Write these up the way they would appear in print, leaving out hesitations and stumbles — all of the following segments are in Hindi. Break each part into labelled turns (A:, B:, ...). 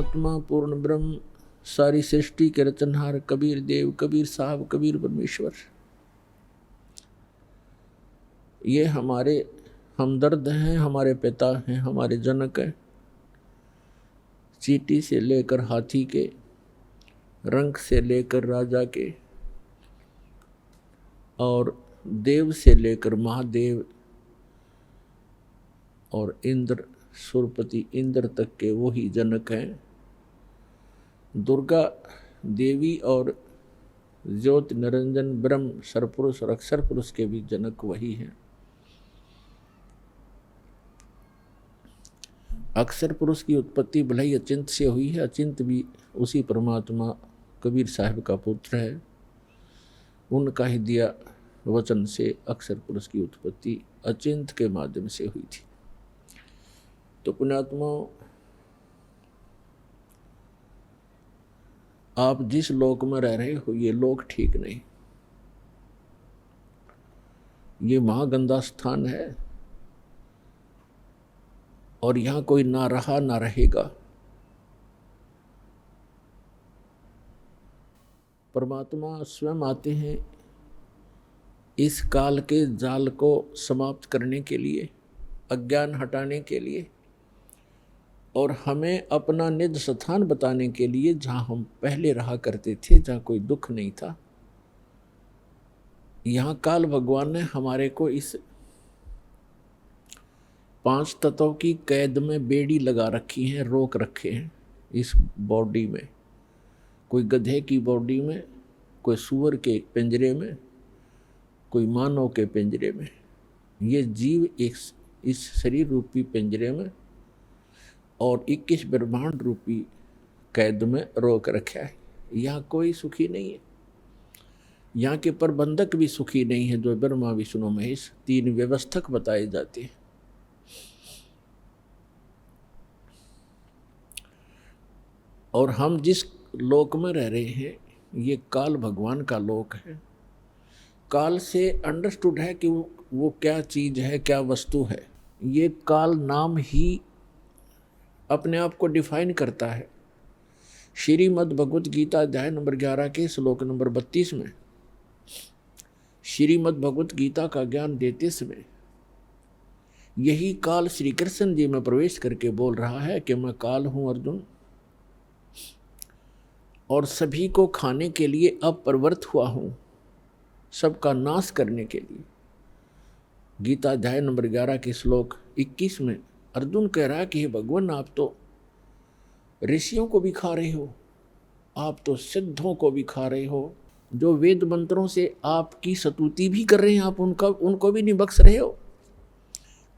A: परमात्मा पूर्ण ब्रह्म सारी सृष्टि के रचनहार कबीर देव, कबीर साहब, कबीर परमेश्वर, ये हमारे हमदर्द हैं, हमारे पिता हैं, हमारे जनक हैं। चींटी से लेकर हाथी के, रंक से लेकर राजा के, और देव से लेकर महादेव और इंद्र, सुरपति इंद्र तक के वही जनक हैं। दुर्गा देवी और ज्योति निरंजन ब्रह्म सरपुरुष और अक्षर पुरुष के भी जनक वही हैं। अक्षर पुरुष की उत्पत्ति भले ही अचिंत से हुई है, अचिंत भी उसी परमात्मा कबीर साहब का पुत्र है। उनका ही दिया वचन से अक्षर पुरुष की उत्पत्ति अचिंत के माध्यम से हुई थी। तो पुण्यात्माओं, आप जिस लोक में रह रहे हो ये लोक ठीक नहीं, ये महागंदा स्थान है और यहां कोई ना रहा ना रहेगा। परमात्मा स्वयं आते हैं इस काल के जाल को समाप्त करने के लिए, अज्ञान हटाने के लिए, और हमें अपना निज स्थान बताने के लिए, जहाँ हम पहले रहा करते थे, जहाँ कोई दुख नहीं था। यहाँ काल भगवान ने हमारे को इस 5 तत्वों की कैद में बेड़ी लगा रखी है, रोक रखे हैं इस बॉडी में। कोई गधे की बॉडी में, कोई सूअर के पिंजरे में, कोई मानव के पिंजरे में। ये जीव इस शरीर रूपी पिंजरे में और 21 ब्रह्मांड रूपी कैद में रोक रखा है। यहाँ कोई सुखी नहीं है। यहाँ के प्रबंधक भी सुखी नहीं है, जो ब्रह्मा विष्णु महेश 3 व्यवस्थक बताए जाते हैं। और हम जिस लोक में रह रहे हैं ये काल भगवान का लोक है। काल से अंडरस्टूड है कि वो क्या चीज है, क्या वस्तु है। ये काल नाम ही अपने आप को डिफाइन करता है। श्रीमद् भगवत गीता अध्याय नंबर 11 के श्लोक नंबर 32 में श्रीमद् भगवत गीता का ज्ञान देते समय यही काल श्री कृष्ण जी में प्रवेश करके बोल रहा है कि मैं काल हूं अर्जुन, और सभी को खाने के लिए अब प्रवृत्त हुआ हूं, सबका नाश करने के लिए। गीता अध्याय नंबर 11 के श्लोक 21 में अर्जुन कह रहा है कि हे भगवान, आप तो ऋषियों को भी खा रहे हो, आप तो सिद्धों को भी खा रहे हो, जो वेद मंत्रों से आपकी स्तुति भी कर रहे हैं, आप उनको भी नहीं बख्श रहे हो।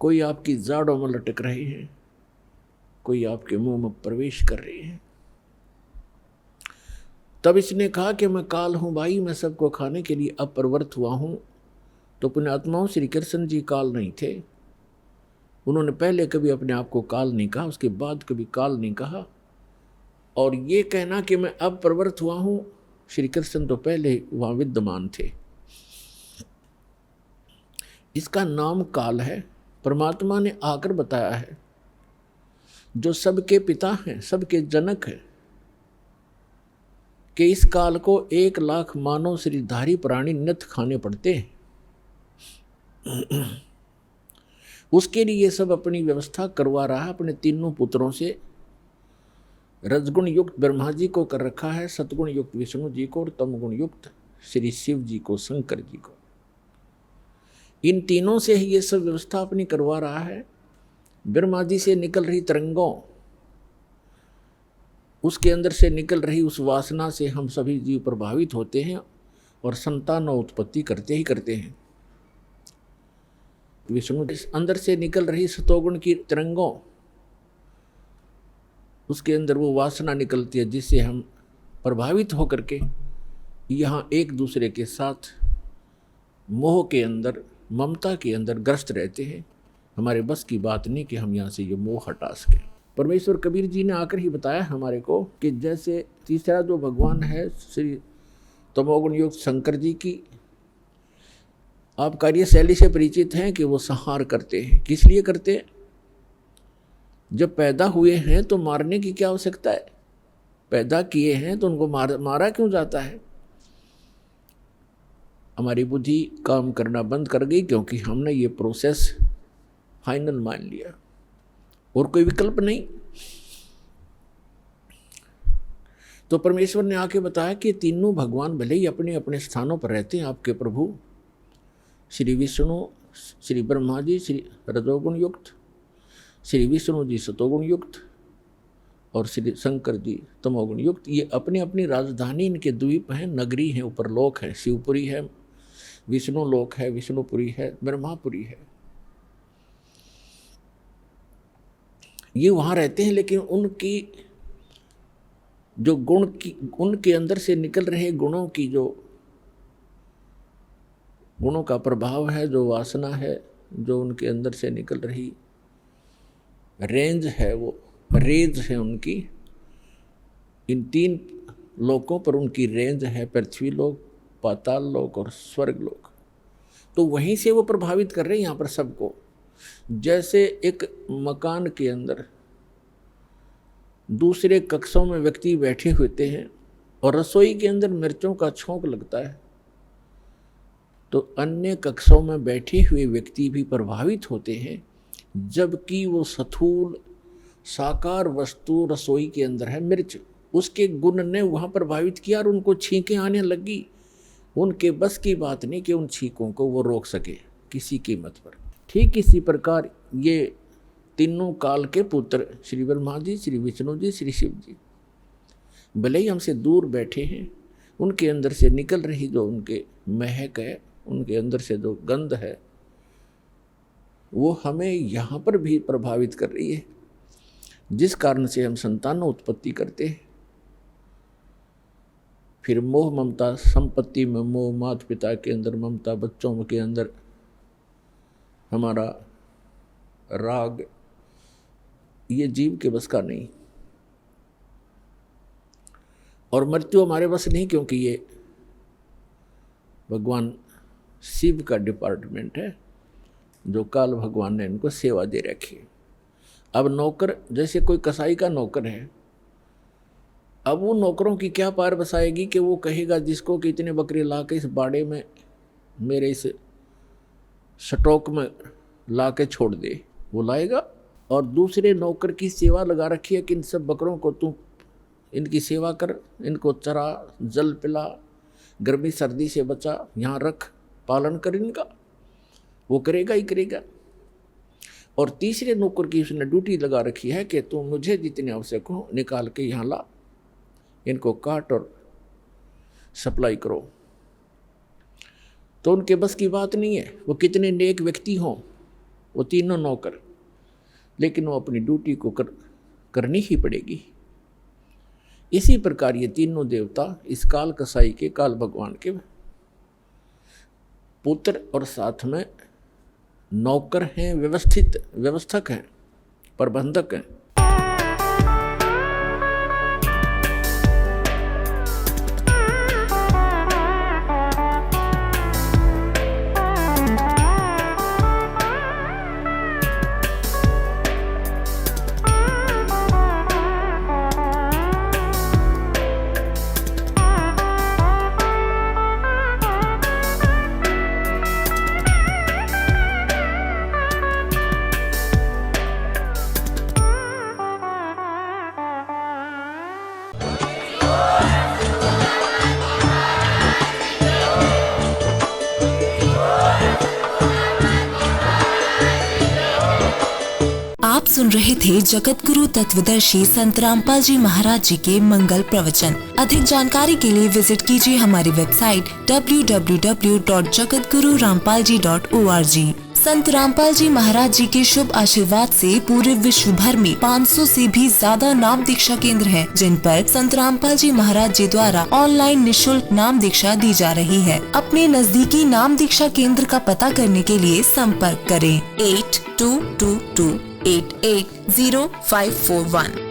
A: कोई आपकी जाड़ों में लटक रहे हैं, कोई आपके मुंह में प्रवेश कर रहे हैं। तब इसने कहा कि मैं काल हूं भाई, मैं सबको खाने के लिए अब प्रवृत्त हुआ हूं। तो पुण्यात्माओं, श्री कृष्ण जी काल नहीं थे। उन्होंने पहले कभी अपने आप को काल नहीं कहा, उसके बाद कभी काल नहीं कहा। और ये कहना कि मैं अब प्रवृत्त हुआ हूं, श्री कृष्ण तो पहले वहां विद्यमान थे। इसका नाम काल है। परमात्मा ने आकर बताया है, जो सबके पिता हैं, सबके जनक हैं, कि इस काल को 1 लाख मानव शरीरधारी प्राणी नित्य खाने पड़ते हैं। उसके लिए ये सब अपनी व्यवस्था करवा रहा है अपने 3 पुत्रों से। रजगुण युक्त ब्रह्मा जी को कर रखा है, सतगुण युक्त विष्णु जी को, और तमगुण युक्त श्री शिव जी को, शंकर जी को। इन तीनों से ही ये सब व्यवस्था अपनी करवा रहा है। ब्रह्मा जी से निकल रही तरंगों, उसके अंदर से निकल रही उस वासना से हम सभी जीव प्रभावित होते हैं और संतान उत्पत्ति करते ही करते हैं। विष्णु अंदर से निकल रही सतोगुण की तरंगों, उसके अंदर वो वासना निकलती है जिससे हम प्रभावित होकर के यहाँ एक दूसरे के साथ मोह के अंदर, ममता के अंदर ग्रस्त रहते हैं। हमारे बस की बात नहीं कि हम यहाँ से ये मोह हटा सकें। परमेश्वर कबीर जी ने आकर ही बताया हमारे को कि जैसे तीसरा जो भगवान है श्री तमोगुण युक्त शंकर जी की आप कार्यशैली से परिचित हैं कि वो संहार करते हैं। किस लिए करते हैं? जब पैदा हुए हैं तो मारने की क्या आवश्यकता है? पैदा किए हैं तो उनको मारा क्यों जाता है? हमारी बुद्धि काम करना बंद कर गई क्योंकि हमने ये प्रोसेस फाइनल मान लिया और कोई विकल्प नहीं। तो परमेश्वर ने आके बताया कि तीनों भगवान भले ही अपने अपने स्थानों पर रहते हैं, आपके प्रभु श्री विष्णु, श्री ब्रह्मा जी श्री रजोगुण युक्त, श्री विष्णु जी सतोगुण युक्त और श्री शंकर जी तमोगुण युक्त। ये अपनी अपनी राजधानी, इनके द्वीप हैं, नगरी हैं, ऊपर लोक है, शिवपुरी है, विष्णु लोक है, विष्णुपुरी है, ब्रह्मापुरी है। ये वहाँ रहते हैं, लेकिन उनकी जो गुण की, उनके अंदर से निकल रहे गुणों की, जो गुणों का प्रभाव है, जो वासना है, जो उनके अंदर से निकल रही रेंज है, वो रेंज है उनकी। इन तीन लोकों पर उनकी रेंज है, पृथ्वी लोक, पाताल लोक और स्वर्ग लोक। तो वहीं से वो प्रभावित कर रहे हैं यहाँ पर सबको। जैसे एक मकान के अंदर दूसरे कक्षों में व्यक्ति बैठे होते हैं और रसोई के अंदर मिर्चों का छोंक लगता है, तो अन्य कक्षों में बैठे हुए व्यक्ति भी प्रभावित होते हैं, जबकि वो स्थूल साकार वस्तु रसोई के अंदर है मिर्च, उसके गुण ने वहाँ प्रभावित किया और उनको छींकें आने लगी। उनके बस की बात नहीं कि उन छींकों को वो रोक सके किसी कीमत पर। ठीक इसी प्रकार ये तीनों काल के पुत्र श्री ब्रह्मा जी, श्री विष्णु जी, श्री शिव जी भले ही हमसे दूर बैठे हैं, उनके अंदर से निकल रही जो उनके महक है, उनके अंदर से जो गंध है, वो हमें यहाँ पर भी प्रभावित कर रही है, जिस कारण से हम संतान उत्पत्ति करते हैं। फिर मोह ममता, संपत्ति में मोह, माता पिता के अंदर ममता, बच्चों के अंदर हमारा राग, ये जीव के बस का नहीं। और मृत्यु हमारे बस नहीं, क्योंकि ये भगवान शिव का डिपार्टमेंट है, जो काल भगवान ने इनको सेवा दे रखी है। अब नौकर, जैसे कोई कसाई का नौकर है, अब वो नौकरों की क्या पार बसाएगी कि वो कहेगा जिसको कि इतने बकरे ला के इस बाड़े में मेरे इस स्टॉक में ला के छोड़ दे, वो लाएगा। और दूसरे नौकर की सेवा लगा रखी है कि इन सब बकरों को तू इनकी सेवा कर, इनको चरा, जल पिला, गर्मी सर्दी से बचा, यहाँ रख, पालन कर इनका, वो करेगा ही करेगा। और तीसरे नौकर की उसने ड्यूटी लगा रखी है कि तू मुझे जितने आवश्यक हो निकाल के यहाँ ला, इनको काट और सप्लाई करो। तो उनके बस की बात नहीं है, वो कितने नेक व्यक्ति हों, वो तीनों नौकर, लेकिन वो अपनी ड्यूटी को करनी ही पड़ेगी। इसी प्रकार ये तीनों देवता इस काल कसाई के, काल भगवान के पुत्र और साथ में नौकर हैं, व्यवस्थक हैं, प्रबंधक हैं।
B: आप सुन रहे थे जगत गुरु तत्वदर्शी संत रामपाल जी महाराज जी के मंगल प्रवचन। अधिक जानकारी के लिए विजिट कीजिए हमारी वेबसाइट www.jagatgururampalji.org। संत रामपाल जी महाराज जी के शुभ आशीर्वाद से पूरे विश्व भर में 500 से भी ज्यादा नाम दीक्षा केंद्र हैं, जिन पर संत रामपाल जी महाराज जी द्वारा ऑनलाइन निशुल्क नाम दीक्षा दी जा रही है। अपने नजदीकी नाम दीक्षा केंद्र का पता करने के लिए संपर्क करें 8222880541।